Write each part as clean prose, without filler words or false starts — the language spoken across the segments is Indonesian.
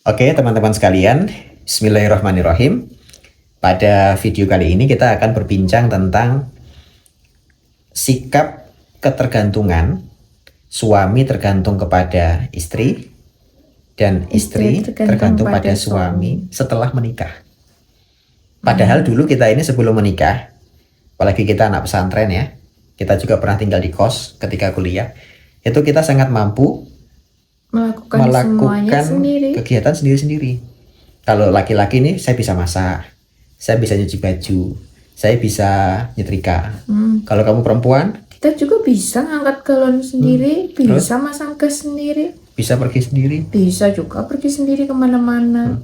Oke, teman-teman sekalian, Bismillahirrahmanirrahim. Pada video kali ini kita akan berbincang tentang sikap ketergantungan suami tergantung kepada istri dan istri tergantung pada suami setelah menikah. Padahal dulu kita ini sebelum menikah, apalagi kita anak pesantren ya, kita juga pernah tinggal di kos ketika kuliah, itu kita sangat mampu melakukan kegiatan sendiri-sendiri. Kalau laki-laki nih, saya bisa masak, saya bisa nyuci baju, saya bisa nyetrika. Kalau kamu perempuan, kita juga bisa ngangkat galon sendiri, bisa masang gas sendiri, bisa pergi sendiri, bisa juga pergi sendiri kemana-mana.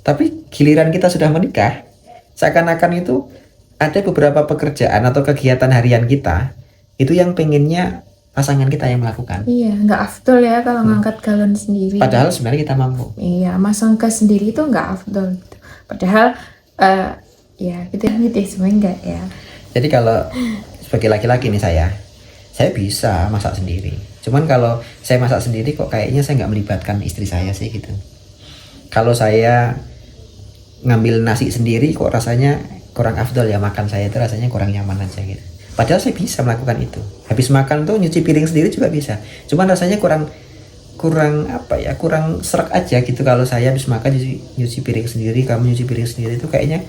Tapi giliran kita sudah menikah, seakan-akan itu ada beberapa pekerjaan atau kegiatan harian kita itu yang pengennya pasangan kita yang melakukan. Iya, nggak afdol ya kalau ngangkat galon sendiri. Padahal sebenarnya kita mampu. Iya, masang gas sendiri itu nggak afdol. Padahal ya gitu sebenarnya enggak ya. Jadi kalau sebagai laki-laki nih saya bisa masak sendiri. Cuman kalau saya masak sendiri kok kayaknya saya nggak melibatkan istri saya sih gitu. Kalau saya ngambil nasi sendiri kok rasanya kurang afdol ya, makan saya itu rasanya kurang nyaman aja gitu. Padahal saya bisa melakukan itu. Habis makan tuh nyuci piring sendiri juga bisa. Cuman rasanya kurang serak aja gitu kalau saya habis makan nyuci piring sendiri, kamu nyuci piring sendiri, itu kayaknya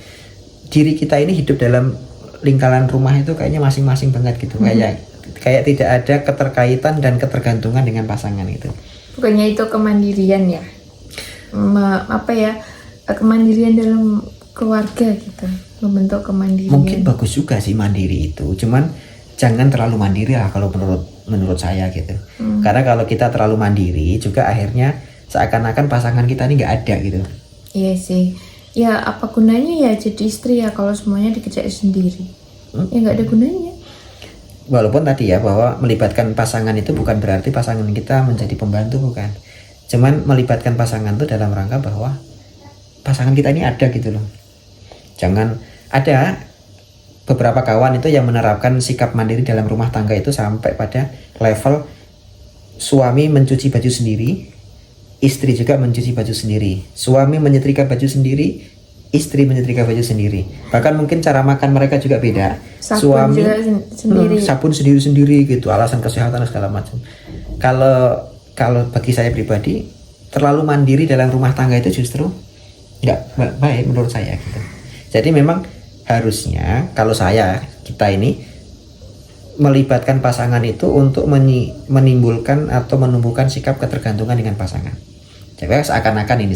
diri kita ini hidup dalam lingkaran rumah itu kayaknya masing-masing banget gitu. Kayak tidak ada keterkaitan dan ketergantungan dengan pasangan itu. Bukannya itu kemandirian ya? Kemandirian dalam keluarga gitu, membentuk kemandirian. Mungkin bagus juga sih mandiri itu, cuman jangan terlalu mandiri lah kalau menurut saya gitu. Karena kalau kita terlalu mandiri juga akhirnya seakan-akan pasangan kita ini nggak ada gitu. Iya sih, ya apa gunanya ya jadi istri ya kalau semuanya dikerjain sendiri. Ya nggak ada gunanya. Walaupun tadi ya bahwa melibatkan pasangan itu bukan berarti pasangan kita menjadi pembantu, bukan. Cuman melibatkan pasangan itu dalam rangka bahwa pasangan kita ini ada gitu loh. Jangan ada beberapa kawan itu yang menerapkan sikap mandiri dalam rumah tangga itu sampai pada level suami mencuci baju sendiri, istri juga mencuci baju sendiri, suami menyetrika baju sendiri, istri menyetrika baju sendiri. Bahkan mungkin cara makan mereka juga beda. Sabun suami juga sendiri. Sabun sendiri-sendiri gitu, alasan kesehatan segala macam. Kalau bagi saya pribadi, terlalu mandiri dalam rumah tangga itu justru nggak baik menurut saya gitu. Jadi memang harusnya kalau kita ini melibatkan pasangan itu untuk menimbulkan atau menumbuhkan sikap ketergantungan dengan pasangan. Jadi seakan-akan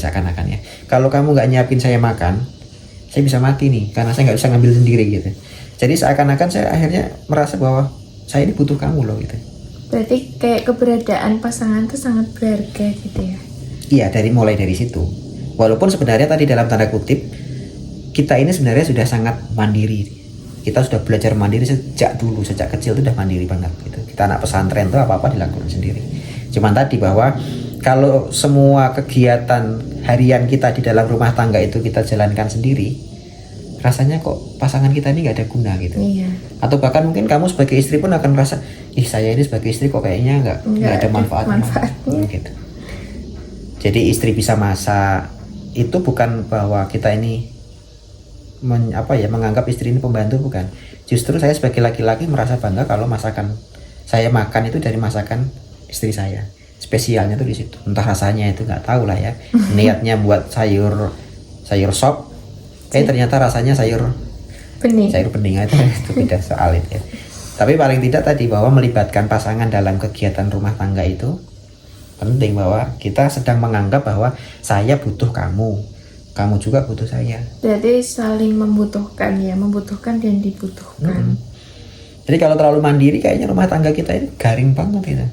ya. Kalau kamu nggak nyiapin saya makan, saya bisa mati nih karena saya nggak bisa ngambil sendiri gitu. Jadi seakan-akan saya akhirnya merasa bahwa saya ini butuh kamu loh gitu. Berarti kayak keberadaan pasangan itu sangat berharga gitu ya. Iya, mulai dari situ. Walaupun sebenarnya tadi dalam tanda kutip kita ini sebenarnya sudah sangat mandiri. Kita sudah belajar mandiri sejak kecil itu udah mandiri banget gitu. Kita anak pesantren tuh apa-apa dilakukan sendiri. Cuman tadi bahwa kalau semua kegiatan harian kita di dalam rumah tangga itu kita jalankan sendiri, rasanya kok pasangan kita ini nggak ada guna gitu. Iya. Atau bahkan mungkin kamu sebagai istri pun akan merasa, saya ini sebagai istri kok kayaknya nggak ada manfaatnya gitu. Jadi istri bisa masak itu bukan bahwa kita ini menganggap istri ini pembantu, bukan. Justru saya sebagai laki-laki merasa bangga kalau masakan saya makan itu dari masakan istri saya. Spesialnya tuh di situ. Entah rasanya itu nggak tahu lah ya. Niatnya buat sayur sop, ternyata rasanya sayur bening itu beda soal itu ya. Tapi paling tidak tadi bahwa melibatkan pasangan dalam kegiatan rumah tangga itu penting, bahwa kita sedang menganggap bahwa saya butuh kamu juga butuh saya. Jadi saling membutuhkan ya, membutuhkan dan dibutuhkan. Jadi kalau terlalu mandiri kayaknya rumah tangga kita ini garing banget gitu.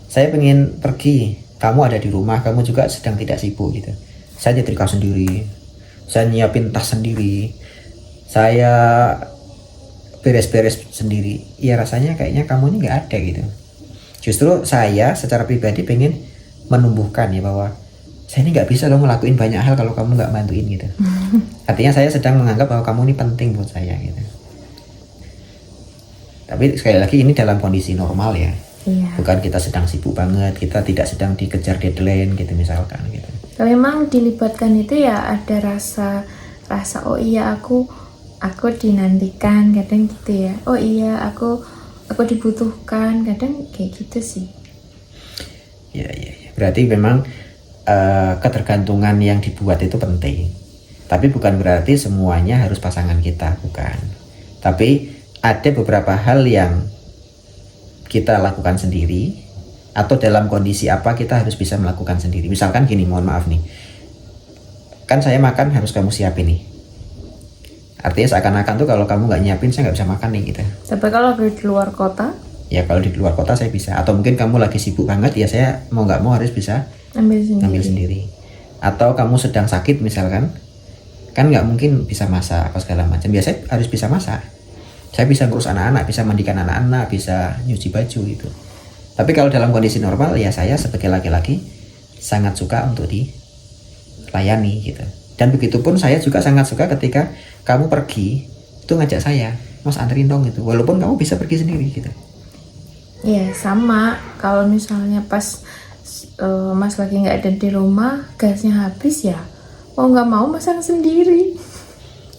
Saya pengen pergi, kamu ada di rumah, kamu juga sedang tidak sibuk gitu. Saya nyetrika sendiri, saya nyiapin tas sendiri, saya beres-beres sendiri. Ya rasanya kayaknya kamu ini nggak ada gitu. Justru saya secara pribadi pengen menumbuhkan ya bahwa saya ini nggak bisa loh ngelakuin banyak hal kalau kamu nggak bantuin gitu. Artinya saya sedang menganggap bahwa kamu ini penting buat saya gitu. Tapi sekali lagi ini dalam kondisi normal ya. Iya. Bukan kita sedang sibuk banget, kita tidak sedang dikejar deadline gitu misalkan gitu. Kalau memang dilibatkan itu ya ada rasa oh iya aku dinantikan, kadang gitu ya. Oh iya aku dibutuhkan, kadang kayak gitu sih. Ya. Berarti memang ketergantungan yang dibuat itu penting. Tapi bukan berarti semuanya harus pasangan kita, bukan. Tapi ada beberapa hal yang kita lakukan sendiri, atau dalam kondisi apa kita harus bisa melakukan sendiri. Misalkan gini, mohon maaf nih, kan saya makan harus kamu siapin nih. Artinya seakan-akan tuh kalau kamu nggak nyiapin saya nggak bisa makan nih gitu. Tapi kalau di luar kota, Ya kalau di luar kota saya bisa. Atau mungkin kamu lagi sibuk banget, ya saya mau nggak mau harus bisa ngambil sendiri. Atau kamu sedang sakit misalkan, kan nggak mungkin bisa masak apa segala macam. Biasanya harus bisa masak. Saya bisa ngurus anak-anak, bisa mandikan anak-anak, bisa nyuci baju gitu. Tapi kalau dalam kondisi normal, ya saya sebagai laki-laki sangat suka untuk dilayani gitu. Dan begitu pun saya juga sangat suka ketika kamu pergi itu ngajak saya, Mas anterin dong gitu. Walaupun kamu bisa pergi sendiri gitu. ya sama. Kalau misalnya pas Mas lagi nggak ada di rumah, gasnya habis ya, mau nggak mau masang sendiri.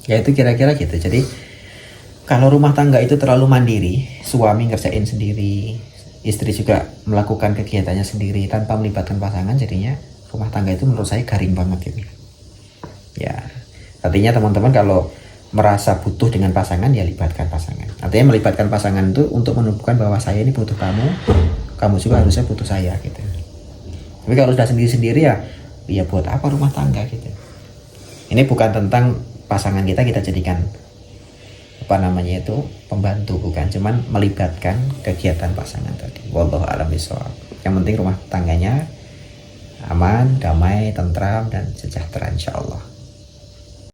Ya itu kira-kira gitu. Jadi kalau rumah tangga itu terlalu mandiri, suami ngerjain sendiri, istri juga melakukan kegiatannya sendiri tanpa melibatkan pasangan, jadinya rumah tangga itu menurut saya garing banget gitu. Ya, artinya teman-teman kalau merasa butuh dengan pasangan, ya libatkan pasangan. Artinya melibatkan pasangan itu untuk menunjukkan bahwa saya ini butuh kamu, kamu juga harusnya butuh saya gitu. Tapi kalau sudah sendiri-sendiri ya buat apa rumah tangga gitu. Ini bukan tentang pasangan kita jadikan pembantu, bukan, cuman melibatkan kegiatan pasangan tadi. Wallahu a'lam bishawab. Yang penting rumah tangganya aman, damai, tentram, dan sejahtera insyaallah.